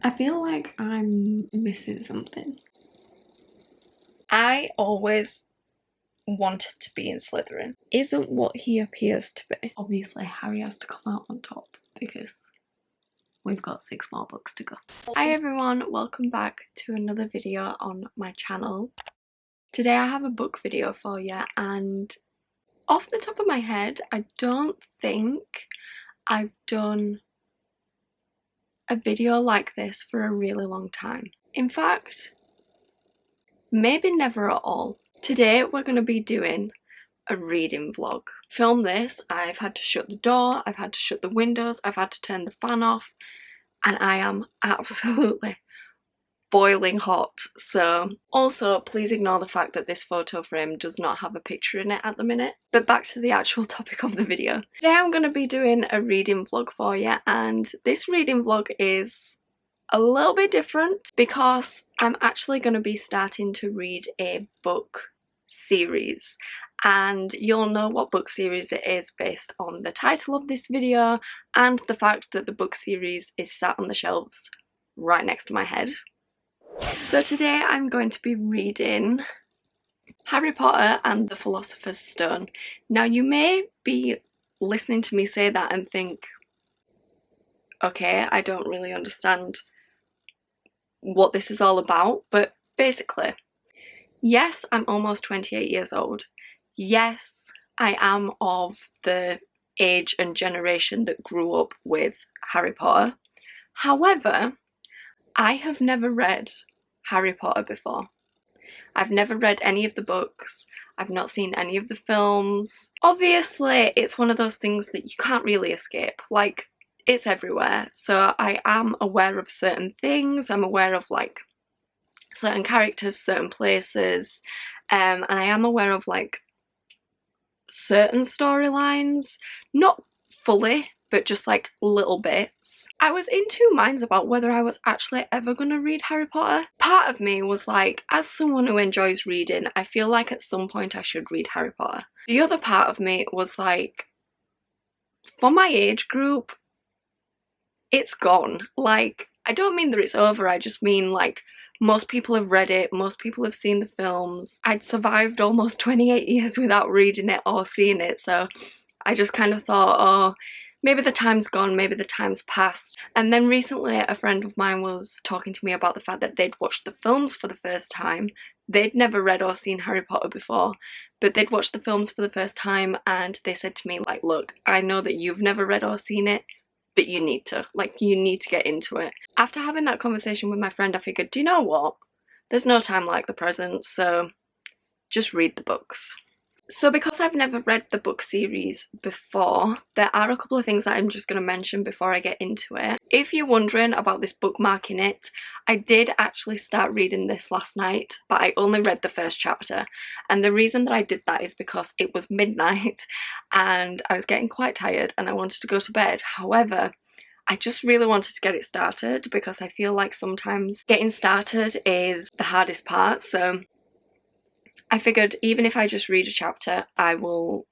I feel like I'm missing something. I always wanted to be in Slytherin. Isn't what he appears to be. Obviously, Harry has to come out on top because we've got 6 more books to go. Hi everyone, welcome back to another video on my channel. Today I have a book video for you, and off the top of my head, I don't think I've done a video like this for a really long time. In fact, maybe never at all. Today we're going to be doing a reading vlog. Film this, I've had to shut the door, I've had to shut the windows, I've had to turn the fan off, and I am absolutely boiling hot. So also please ignore the fact that this photo frame does not have a picture in it at the minute. But back to the actual topic of the video. Today I'm going to be doing a reading vlog for you, and this reading vlog is a little bit different because I'm actually going to be starting to read a book series, and you'll know what book series it is based on the title of this video and the fact that the book series is sat on the shelves right next to my head. So today I'm going to be reading Harry Potter and the Philosopher's Stone. Now you may be listening to me say that and think, okay, I don't really understand what this is all about, but basically, yes, I'm almost 28 years old. Yes, I am of the age and generation that grew up with Harry Potter. However, I have never read Harry Potter before. I've never read any of the books. I've not seen any of the films. Obviously, it's one of those things that you can't really escape. Like, it's everywhere. So I am aware of certain things. I'm aware of like certain characters, certain places, and I am aware of like certain storylines, not fully, but just like little bits. I was in two minds about whether I was actually ever going to read Harry Potter. Part of me was like, as someone who enjoys reading, I feel like at some point I should read Harry Potter. The other part of me was like, for my age group, it's gone. Like, I don't mean that it's over, I just mean like most people have read it, most people have seen the films. I'd survived almost 28 years without reading it or seeing it, so I just kind of thought, oh, maybe the time's gone, maybe the time's passed. And then recently a friend of mine was talking to me about the fact that they'd watched the films for the first time. They'd never read or seen Harry Potter before, but they'd watched the films for the first time, and they said to me like, look, I know that you've never read or seen it, but you need to. Like, you need to get into it. After having that conversation with my friend, I figured, do you know what? There's no time like the present, so just read the books. So because I've never read the book series before, there are a couple of things that I'm just going to mention before I get into it. If you're wondering about this bookmarking it, I did actually start reading this last night, but I only read the first chapter. And the reason that I did that is because it was midnight and I was getting quite tired and I wanted to go to bed. However, I just really wanted to get it started because I feel like sometimes getting started is the hardest part. So I figured even if I just read a chapter, I will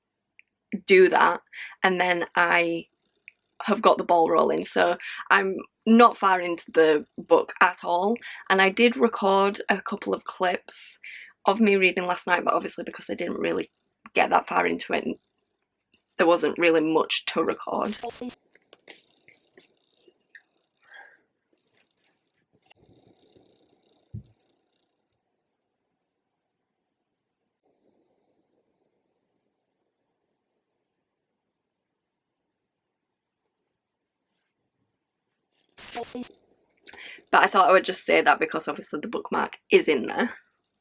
do that, and then I have got the ball rolling. So I'm not far into the book at all, and I did record a couple of clips of me reading last night, but obviously because I didn't really get that far into it, there wasn't really much to record. But I thought I would just say that because obviously the bookmark is in there.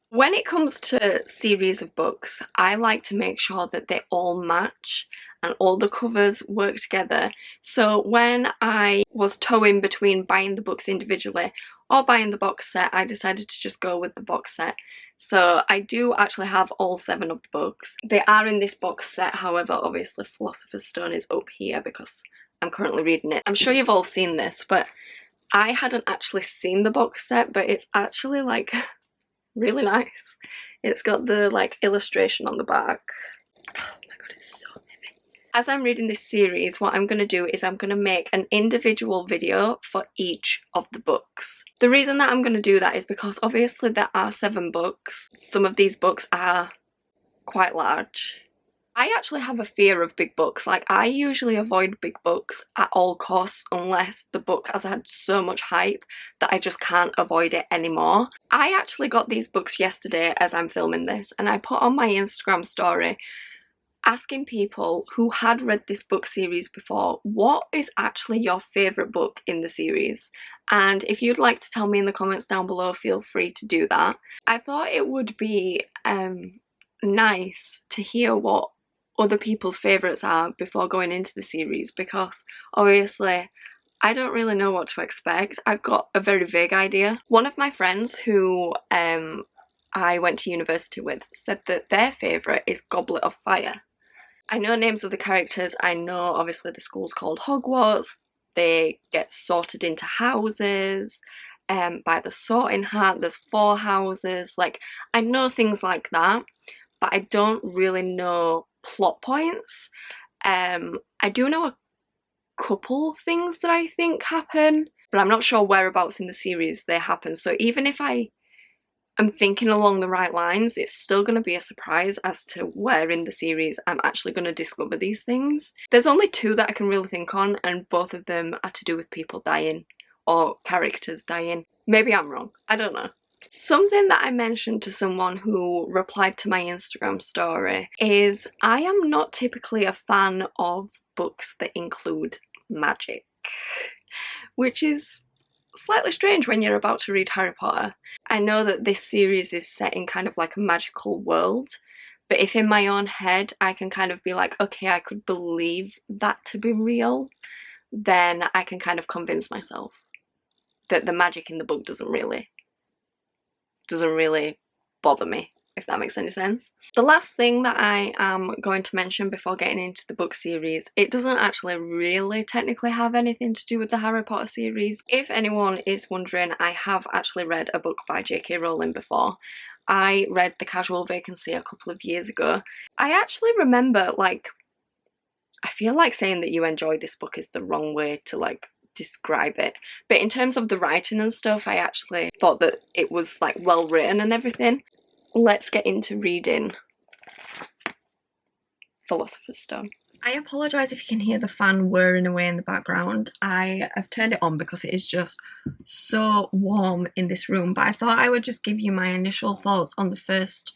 When it comes to series of books, I like to make sure that they all match and all the covers work together. So when I was toying between buying the books individually or buying the box set, I decided to just go with the box set. So I do actually have all 7 of the books. They are in this box set, however, obviously Philosopher's Stone is up here because I'm currently reading it. I'm sure you've all seen this, but I hadn't actually seen the box set, but it's actually like really nice. It's got the like illustration on the back. Oh my god, it's so heavy. As I'm reading this series, what I'm going to do is I'm going to make an individual video for each of the books. The reason that I'm going to do that is because obviously there are 7 books. Some of these books are quite large. I actually have a fear of big books. Like, I usually avoid big books at all costs unless the book has had so much hype that I just can't avoid it anymore. I actually got these books yesterday as I'm filming this, and I put on my Instagram story asking people who had read this book series before, what is actually your favourite book in the series? And if you'd like to tell me in the comments down below, feel free to do that. I thought it would be nice to hear what other people's favourites are before going into the series, because obviously I don't really know what to expect. I've got a very vague idea. One of my friends who I went to university with said that their favourite is Goblet of Fire. I know names of the characters. I know obviously the school's called Hogwarts. They get sorted into houses. By the sorting hat, there's 4 houses. Like, I know things like that, but I don't really know plot points. I do know a couple things that I think happen, but I'm not sure whereabouts in the series they happen. So even if I am thinking along the right lines, it's still going to be a surprise as to where in the series I'm actually going to discover these things. There's only 2 that I can really think on, and both of them are to do with people dying or characters dying. Maybe I'm wrong, I don't know. Something that I mentioned to someone who replied to my Instagram story is I am not typically a fan of books that include magic, which is slightly strange when you're about to read Harry Potter. I know that this series is set in kind of like a magical world, but if in my own head I can kind of be like, okay, I could believe that to be real, then I can kind of convince myself that the magic in the book doesn't really bother me, if that makes any sense. The last thing that I am going to mention before getting into the book series, it doesn't actually really technically have anything to do with the Harry Potter series. If anyone is wondering, I have actually read a book by J.K. Rowling before. I read The Casual Vacancy a couple of years ago. I actually remember, like, I feel like saying that you enjoy this book is the wrong way to, like, describe it, but in terms of the writing and stuff, I actually thought that it was like well written and everything. Let's get into reading Philosopher's Stone. I apologise if you can hear the fan whirring away in the background. I have turned it on because it is just so warm in this room, but I thought I would just give you my initial thoughts on the first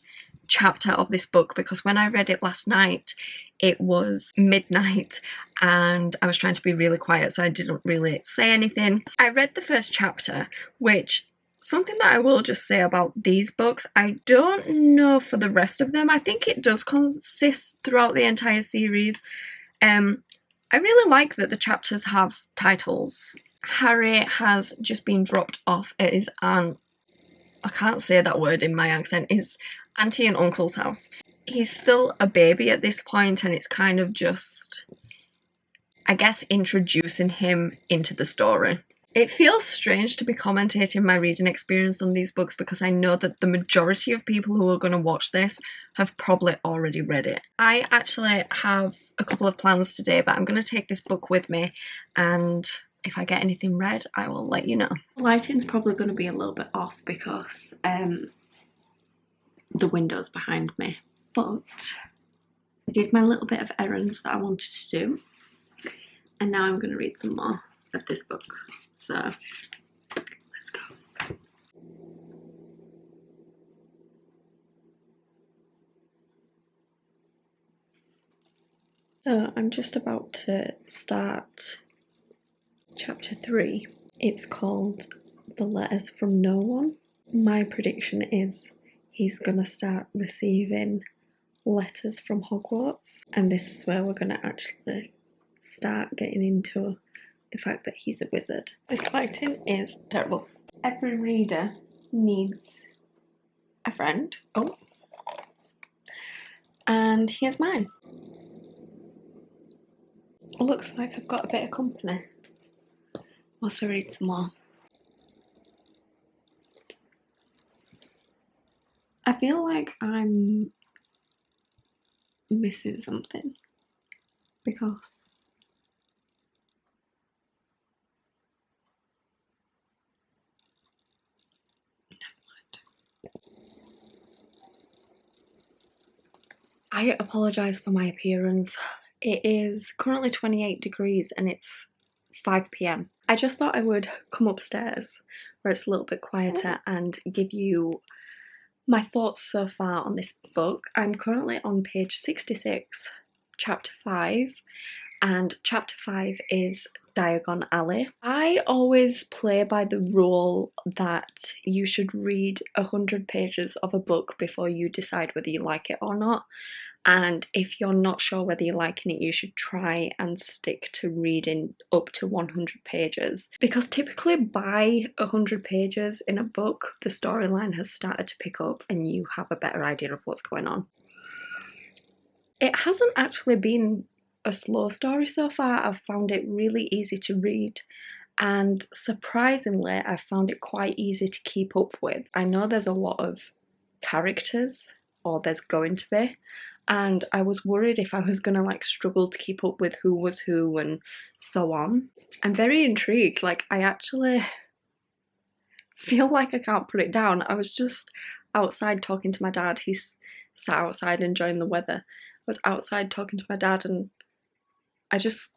chapter of this book, because when I read it last night it was midnight and I was trying to be really quiet, so I didn't really say anything. I read the first chapter, which, something that I will just say about these books, I don't know for the rest of them. I think it does consist throughout the entire series. I really like that the chapters have titles. Harry has just been dropped off at his aunt, I can't say that word in my accent, his auntie and uncle's house. He's still a baby at this point, and it's kind of just, I guess, introducing him into the story. It feels strange to be commentating my reading experience on these books because I know that the majority of people who are going to watch this have probably already read it. I actually have a couple of plans today, but I'm going to take this book with me, and if I get anything read, I will let you know. The lighting's probably going to be a little bit off because the window's behind me, but I did my little bit of errands that I wanted to do, and now I'm going to read some more of this book. So let's go. So I'm just about to start chapter 3. It's called The Letters from No One. My prediction is he's gonna start receiving letters from Hogwarts, and this is where we're gonna actually start getting into the fact that he's a wizard. This lighting is terrible. Every reader needs a friend. Oh. And here's mine. It looks like I've got a bit of company. Whilst I read some more. I feel like I'm missing something. because I apologise for my appearance. It is currently 28 degrees and it's 5 p.m. I just thought I would come upstairs where it's a little bit quieter and give you my thoughts so far on this book. I'm currently on page 66, chapter 5, and chapter 5 is Diagon Alley. I always play by the rule that you should read 100 pages of a book before you decide whether you like it or not. And if you're not sure whether you're liking it, you should try and stick to reading up to 100 pages. Because typically by 100 pages in a book, the storyline has started to pick up and you have a better idea of what's going on. It hasn't actually been a slow story so far. I've found it really easy to read. And surprisingly, I've found it quite easy to keep up with. I know there's a lot of characters, or there's going to be, and I was worried if I was gonna like struggle to keep up with who was who and so on. I'm very intrigued. Like, I actually feel like I can't put it down. I was just outside talking to my dad. He's sat outside enjoying the weather. I was outside talking to my dad and I just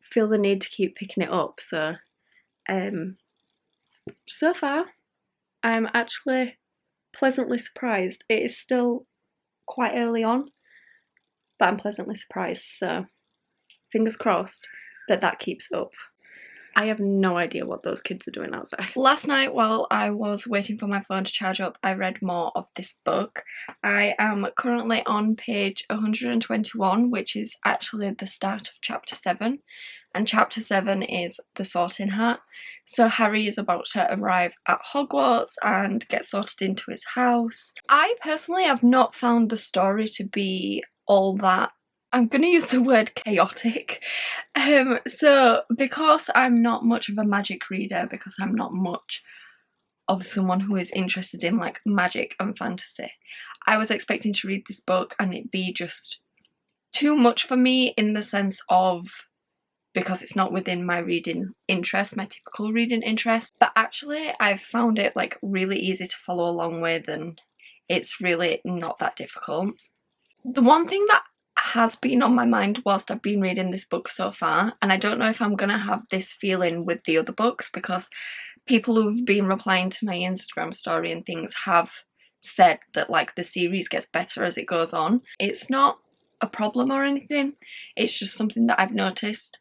feel the need to keep picking it up. So so far I'm actually pleasantly surprised. It is still quite early on, but I'm pleasantly surprised, so fingers crossed that that keeps up. I have no idea what those kids are doing outside. Last night, while I was waiting for my phone to charge up, I read more of this book. I am currently on page 121, which is actually the start of chapter 7. And chapter 7 is The Sorting Hat. So Harry is about to arrive at Hogwarts and get sorted into his house. I personally have not found the story to be all that, I'm going to use the word chaotic. So because I'm not much of a magic reader, because I'm not much of someone who is interested in like magic and fantasy, I was expecting to read this book and it be just too much for me, in the sense of, because it's not within my reading interest, my typical reading interest. But actually I've found it like really easy to follow along with, and it's really not that difficult. The one thing that has been on my mind whilst I've been reading this book so far, and I don't know if I'm gonna have this feeling with the other books, because people who've been replying to my Instagram story and things have said that like the series gets better as it goes on. It's not a problem or anything, it's just something that I've noticed.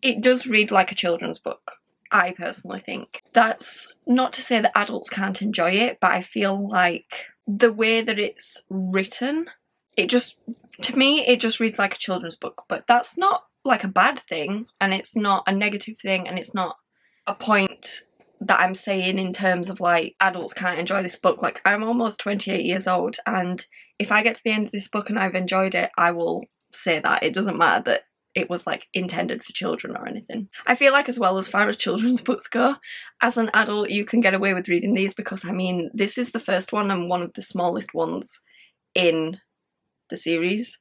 It does read like a children's book, I personally think. That's not to say that adults can't enjoy it, but I feel like the way that it's written, it just, to me, it just reads like a children's book. But that's not like a bad thing, and it's not a negative thing, and it's not a point that I'm saying in terms of like adults can't enjoy this book. Like, I'm almost 28 years old, and if I get to the end of this book and I've enjoyed it, I will say that. It doesn't matter that it was like intended for children or anything. I feel like, as well, as far as children's books go, as an adult you can get away with reading these, because I mean, this is the first one and one of the smallest ones in the series,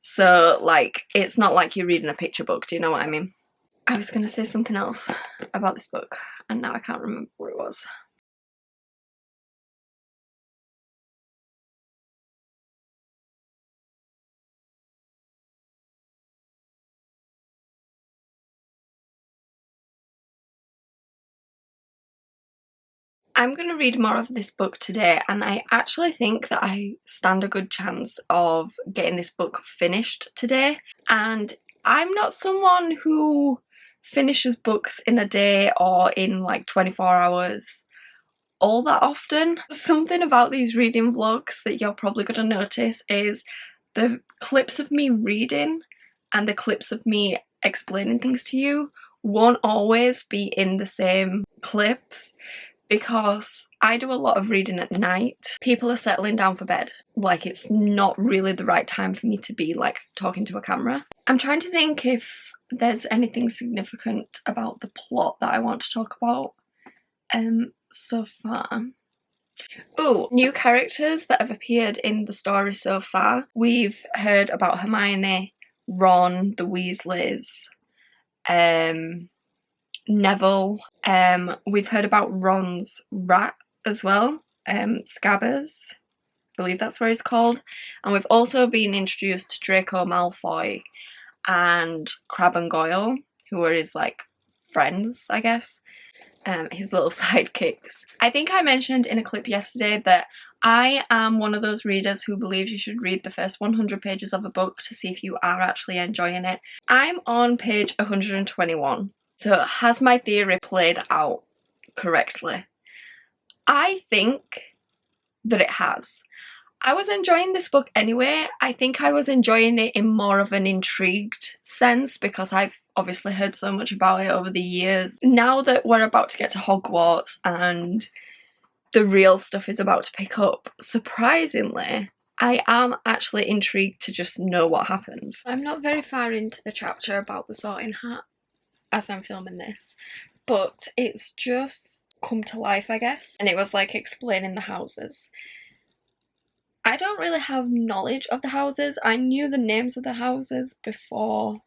so like it's not like you're reading a picture book, do you know what I mean? I was gonna say something else about this book and now I can't remember what it was. I'm going to read more of this book today, and I actually think that I stand a good chance of getting this book finished today. And I'm not someone who finishes books in a day or in like 24 hours all that often. Something about these reading vlogs that you're probably going to notice is the clips of me reading and the clips of me explaining things to you won't always be in the same clips, because I do a lot of reading at night. People are settling down for bed. Like, it's not really the right time for me to be like talking to a camera. I'm trying to think if there's anything significant about the plot that I want to talk about so far. Oh, new characters that have appeared in the story so far. We've heard about Hermione, Ron, the Weasleys, Neville. We've heard about Ron's rat as well, Scabbers. I believe that's what he's called. And we've also been introduced to Draco Malfoy and Crabbe and Goyle, who are his like friends, I guess. His little sidekicks. I think I mentioned in a clip yesterday that I am one of those readers who believes you should read the first 100 pages of a book to see if you are actually enjoying it. I'm on page 121, so has my theory played out correctly? I think that it has. I was enjoying this book anyway. I think I was enjoying it in more of an intrigued sense because I've obviously heard so much about it over the years. Now that we're about to get to Hogwarts and the real stuff is about to pick up, surprisingly, I am actually intrigued to just know what happens. I'm not very far into the chapter about the Sorting Hat as I'm filming this, but it's just come to life, I guess, and it was like explaining the houses. I don't really have knowledge of the houses. I knew the names of the houses before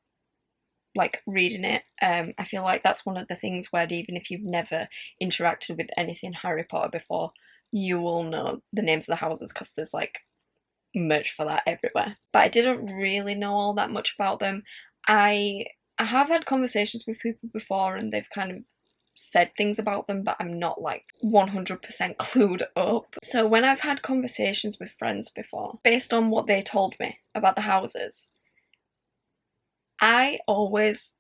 like reading it. I feel like that's one of the things where even if you've never interacted with anything Harry Potter before, you will know the names of the houses because there's like merch for that everywhere. But I didn't really know all that much about them. I have had conversations with people before and they've kind of said things about them, but I'm not like 100% clued up. So when I've had conversations with friends before, based on what they told me about the houses, I always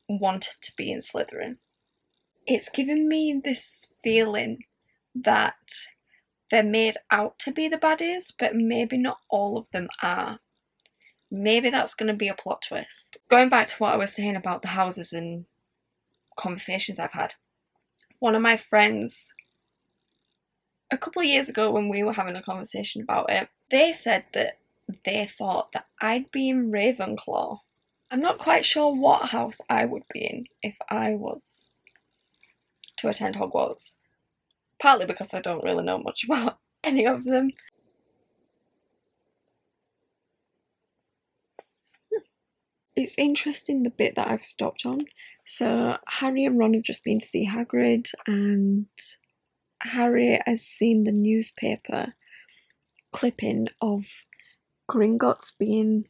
wanted to be in Slytherin. It's given me this feeling that they're made out to be the baddies, but maybe not all of them are. Maybe that's going to be a plot twist. Going back to what I was saying about the houses and conversations I've had, one of my friends, a couple of years ago when we were having a conversation about it, they said that they thought that I'd be in Ravenclaw. I'm not quite sure what house I would be in if I was to attend Hogwarts. Partly because I don't really know much about any of them. It's interesting the bit that I've stopped on. So Harry and Ron have just been to see Hagrid, and Harry has seen the newspaper clipping of Gringotts being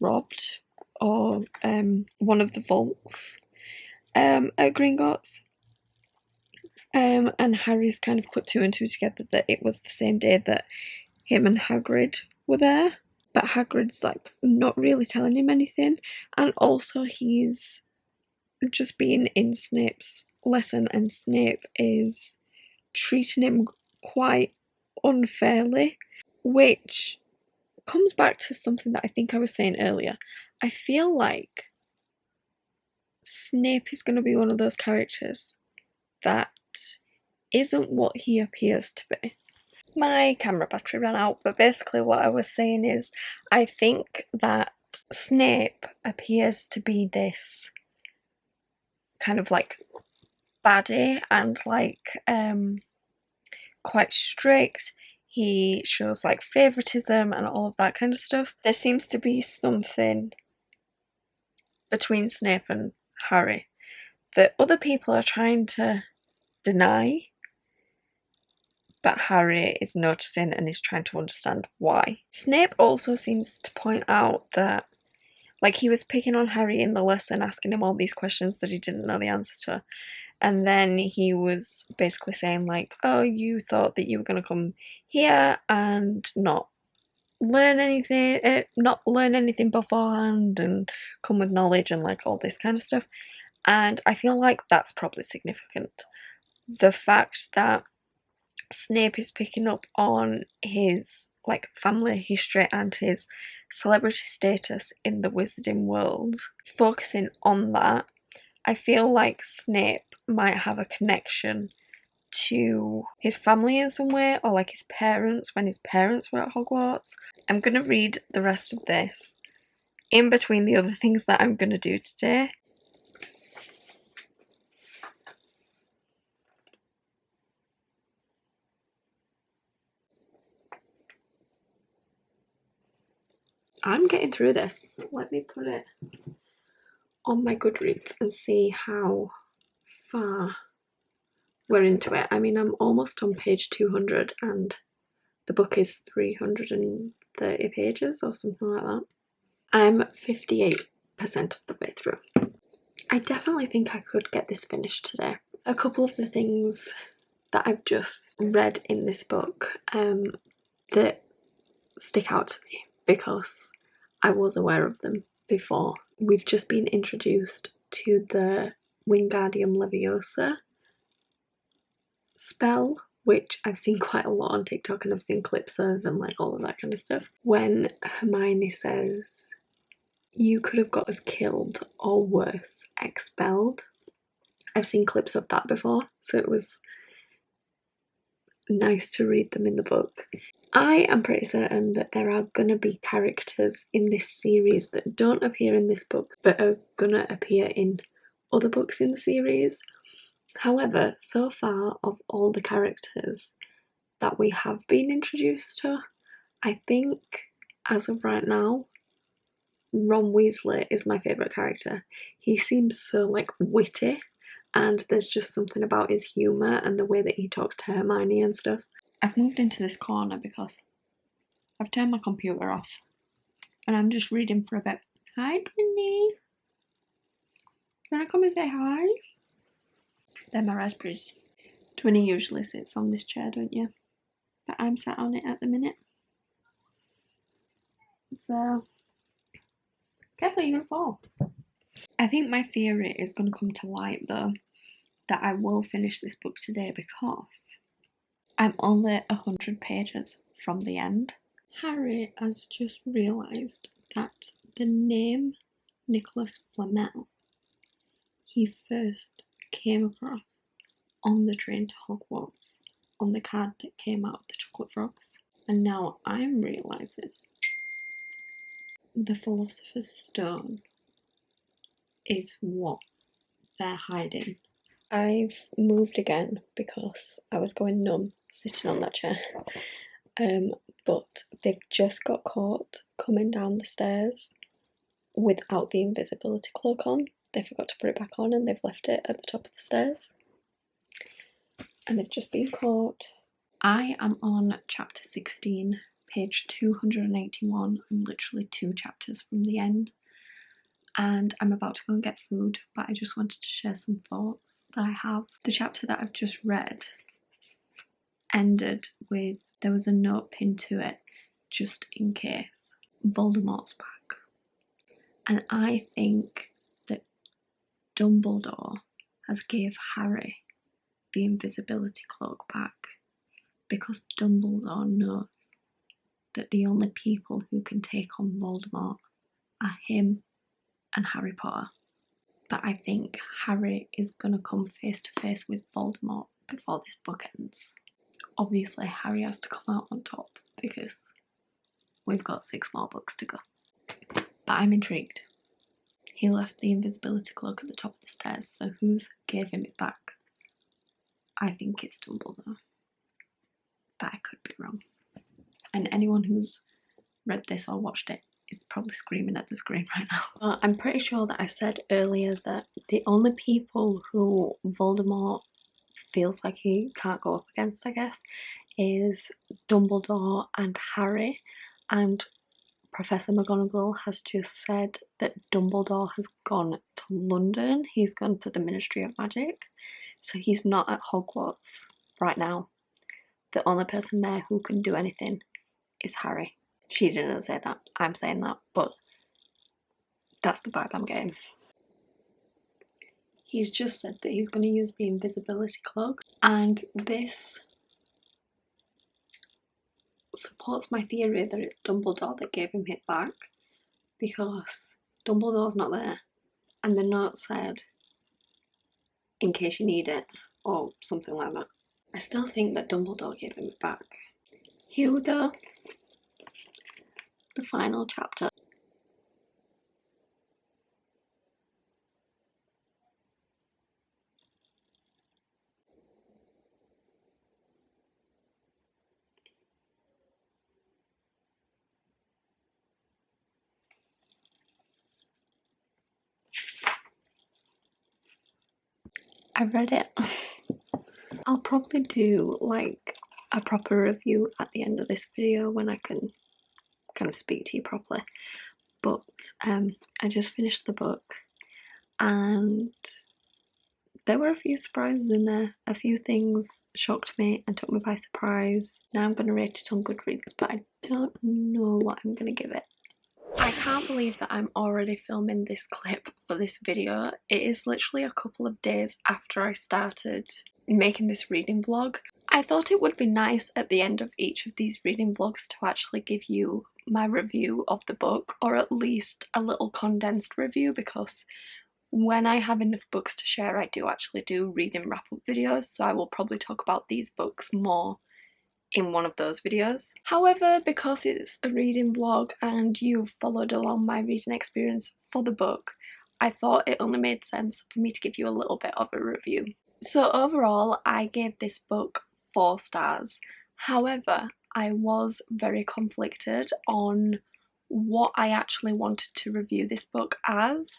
robbed, or one of the vaults at Gringotts. And Harry's kind of put two and two together that it was the same day that him and Hagrid were there. But Hagrid's like not really telling him anything, and also he's just being in Snape's lesson, and Snape is treating him quite unfairly, which comes back to something that I think I was saying earlier. I feel like Snape is going to be one of those characters that isn't what he appears to be. My camera battery ran out, but basically what I was saying is I think that Snape appears to be this kind of like baddie and like quite strict. He shows like favoritism and all of that kind of stuff. There seems to be something between Snape and Harry that other people are trying to deny, but Harry is noticing and is trying to understand why. Snape also seems to point out that, like, he was picking on Harry in the lesson, asking him all these questions that he didn't know the answer to, and then he was basically saying, like, oh, you thought that you were going to come here and not learn anything beforehand and come with knowledge and, like, all this kind of stuff. And I feel like that's probably significant. The fact that Snape is picking up on his like family history and his celebrity status in the wizarding world, focusing on that, I feel like Snape might have a connection to his family in some way, or like his parents when his parents were at Hogwarts. I'm going to read the rest of this in between the other things that I'm going to do today. I'm getting through this. Let me put it on my Goodreads and see how far we're into it. I mean, I'm almost on page 200 and the book is 330 pages or something like that. I'm 58% of the way through. I definitely think I could get this finished today. A couple of the things that I've just read in this book that stick out to me because I was aware of them before. We've just been introduced to the Wingardium Leviosa spell, which I've seen quite a lot on TikTok and I've seen clips of and like all of that kind of stuff. When Hermione says, "You could have got us killed or worse, expelled." I've seen clips of that before, so it was nice to read them in the book. I am pretty certain that there are going to be characters in this series that don't appear in this book but are going to appear in other books in the series. However, so far of all the characters that we have been introduced to, I think as of right now, Ron Weasley is my favourite character. He seems so like witty and there's just something about his humour and the way that he talks to Hermione and stuff. I've moved into this corner because I've turned my computer off and I'm just reading for a bit. Hi, Twinny. You wanna come and say hi? They're my raspberries. Twinny usually sits on this chair, don't you? But I'm sat on it at the minute. So, careful, you're gonna fall. I think my theory is gonna come to light though, that I will finish this book today because I'm only 100 pages from the end. Harry has just realised that the name Nicholas Flamel he first came across on the train to Hogwarts on the card that came out of the chocolate frogs. And now I'm realising the Philosopher's Stone is what they're hiding. I've moved again because I was going numb sitting on that chair. But they've just got caught coming down the stairs without the invisibility cloak on. They forgot to put it back on and they've left it at the top of the stairs. And they've just been caught. I am on chapter 16, page 281. I'm literally 2 chapters from the end. And I'm about to go and get food, but I just wanted to share some thoughts that I have. The chapter that I've just read ended with, there was a note pinned to it, just in case Voldemort's back. And I think that Dumbledore has gave Harry the invisibility cloak back because Dumbledore knows that the only people who can take on Voldemort are him and Harry Potter. But I think Harry is going to come face to face with Voldemort before this book ends. Obviously, Harry has to come out on top because we've got 6 more books to go. But I'm intrigued. He left the invisibility cloak at the top of the stairs, so who's gave him it back? I think it's Dumbledore. But I could be wrong. And anyone who's read this or watched it is probably screaming at the screen right now. I'm pretty sure that I said earlier that the only people who Voldemort feels like he can't go up against, I guess, is Dumbledore and Harry. And Professor McGonagall has just said that Dumbledore has gone to London. He's gone to the Ministry of Magic. So he's not at Hogwarts right now. The only person there who can do anything is Harry. She didn't say that. I'm saying that, but that's the vibe I'm getting. He's just said that he's going to use the invisibility cloak, and this supports my theory that it's Dumbledore that gave him it back, because Dumbledore's not there, and the note said, in case you need it, or something like that. I still think that Dumbledore gave him it back. Here we go. The final chapter. I read it. I'll probably do like a proper review at the end of this video when I can kind of speak to you properly. But I just finished the book and there were a few surprises in there. A few things shocked me and took me by surprise. Now I'm going to rate it on Goodreads, but I don't know what I'm going to give it. I can't believe that I'm already filming this clip for this video. It is literally a couple of days after I started making this reading vlog. I thought it would be nice at the end of each of these reading vlogs to actually give you my review of the book, or at least a little condensed review, because when I have enough books to share I do actually do reading wrap-up videos, so I will probably talk about these books more in one of those videos. However, because it's a reading vlog and you've followed along my reading experience for the book, I thought it only made sense for me to give you a little bit of a review. So overall, I gave this book 4 stars. However, I was very conflicted on what I actually wanted to review this book as,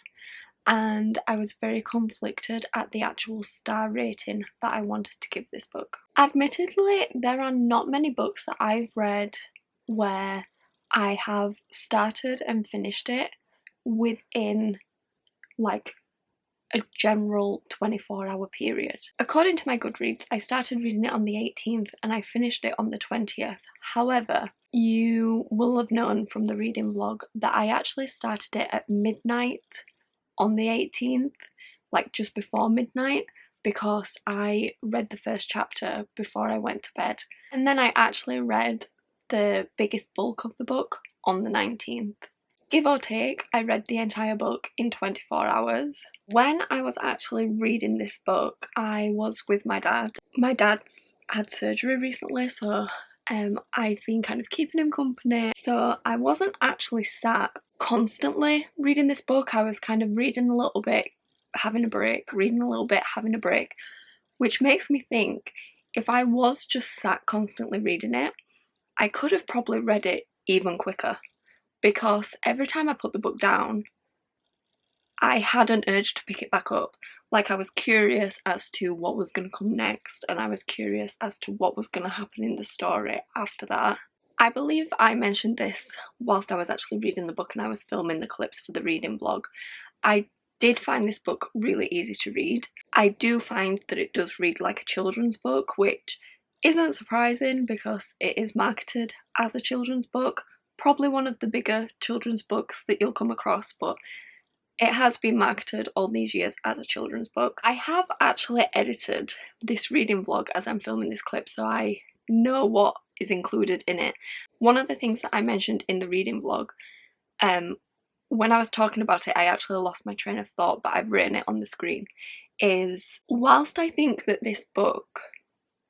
and I was very conflicted at the actual star rating that I wanted to give this book. Admittedly, there are not many books that I've read where I have started and finished it within like a general 24-hour period. According to my Goodreads, I started reading it on the 18th and I finished it on the 20th. However, you will have known from the reading vlog that I actually started it at midnight on the 18th, like just before midnight, because I read the first chapter before I went to bed. And then I actually read the biggest bulk of the book on the 19th. Give or take, I read the entire book in 24 hours. When I was actually reading this book, I was with my dad. My dad's had surgery recently, so I've been kind of keeping him company. So I wasn't actually sat constantly reading this book. I was kind of reading a little bit, having a break, reading a little bit, having a break, which makes me think if I was just sat constantly reading it, I could have probably read it even quicker, because every time I put the book down, I had an urge to pick it back up. Like, I was curious as to what was going to come next, and I was curious as to what was going to happen in the story after that. I believe I mentioned this whilst I was actually reading the book and I was filming the clips for the reading vlog. I did find this book really easy to read. I do find that it does read like a children's book, which isn't surprising because it is marketed as a children's book. Probably one of the bigger children's books that you'll come across, but it has been marketed all these years as a children's book. I have actually edited this reading vlog as I'm filming this clip, so I know what is included in it. One of the things that I mentioned in the reading vlog, when I was talking about it, I actually lost my train of thought, but I've written it on the screen, is whilst I think that this book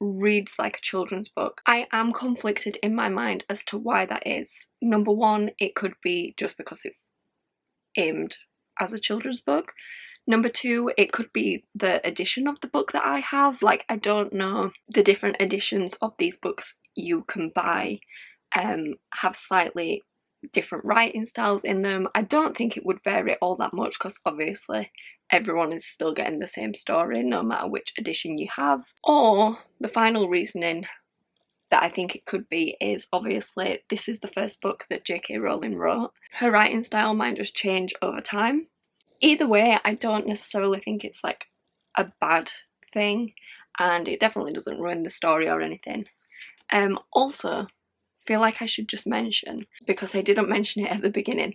reads like a children's book, I am conflicted in my mind as to why that is. Number one, it could be just because it's aimed as a children's book. Number two, it could be the edition of the book that I have. Like, I don't know, the different editions of these books you can buy have slightly different writing styles in them. I don't think it would vary all that much because obviously everyone is still getting the same story no matter which edition you have. Or the final reasoning that I think it could be is obviously this is the first book that J.K. Rowling wrote. Her writing style might just change over time. Either way, I don't necessarily think it's like a bad thing, and it definitely doesn't ruin the story or anything. Also, feel like I should just mention, because I didn't mention it at the beginning,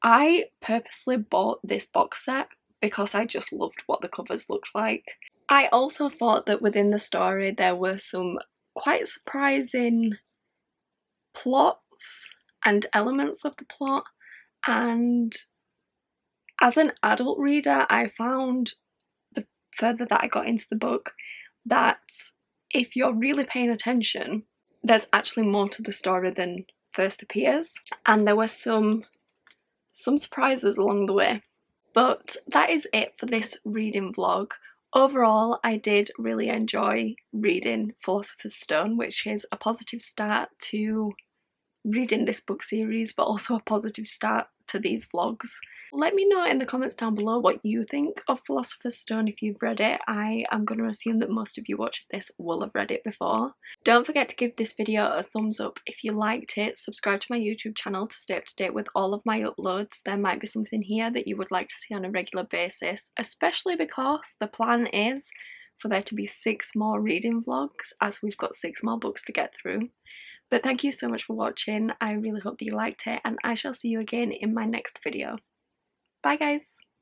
I purposely bought this box set because I just loved what the covers looked like. I also thought that within the story there were some quite surprising plots and elements of the plot, and as an adult reader I found, the further that I got into the book, that if you're really paying attention, there's actually more to the story than first appears, and there were some surprises along the way. But that is it for this reading vlog. Overall, I did really enjoy reading Philosopher's Stone, which is a positive start to reading this book series, but also a positive start to these vlogs. Let me know in the comments down below what you think of Philosopher's Stone if you've read it. I am going to assume that most of you watching this will have read it before. Don't forget to give this video a thumbs up if you liked it. Subscribe to my YouTube channel to stay up to date with all of my uploads. There might be something here that you would like to see on a regular basis, especially because the plan is for there to be 6 more reading vlogs, as we've got 6 more books to get through. But thank you so much for watching. I really hope that you liked it, and I shall see you again in my next video. Bye guys!